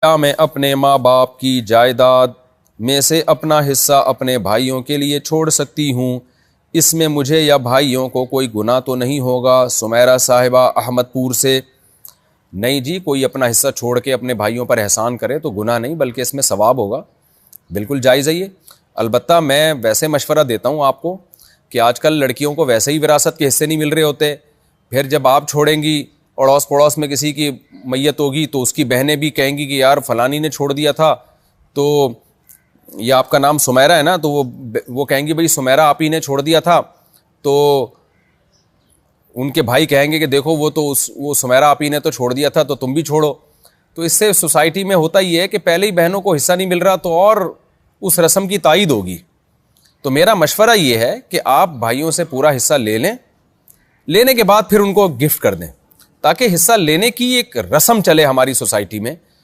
क्या मैं अपने माँ बाप की जायदाद में से अपना हिस्सा अपने भाइयों के लिए छोड़ सकती हूँ? इसमें मुझे या भाइयों को कोई गुनाह तो नहीं होगा? सुमैरा साहिबा अहमदपुर से। नहीं जी, कोई अपना हिस्सा छोड़ के अपने भाइयों पर एहसान करे तो गुनाह नहीं, बल्कि इसमें सवाब होगा। बिल्कुल जायज़ है ये। अलबत्ता मैं वैसे मशवरा देता हूँ आपको कि आजकल लड़कियों को वैसे ही विरासत के हिस्से नहीं मिल रहे होते, फिर जब आप छोड़ेंगी, अड़ोस पड़ोस में किसी की मैयत होगी तो उसकी बहनें भी कहेंगी कि यार फलानी ने छोड़ दिया था, तो ये आपका नाम सुमैरा है ना, तो वो कहेंगी भाई सुमैरा आप ही ने छोड़ दिया था, तो उनके भाई कहेंगे कि देखो वो सुमैरा आप ही ने तो छोड़ दिया था, तो तुम भी छोड़ो। तो इससे सोसाइटी में होता ही है कि पहले ही बहनों को हिस्सा नहीं मिल रहा तो और उस रस्म की तायद होगी। तो मेरा मशवरा ये है कि आप भाइयों से पूरा हिस्सा ले लें, लेने के बाद फिर उनको गिफ्ट कर दें, ताकि हिस्सा लेने की एक रस्म चले हमारी सोसाइटी में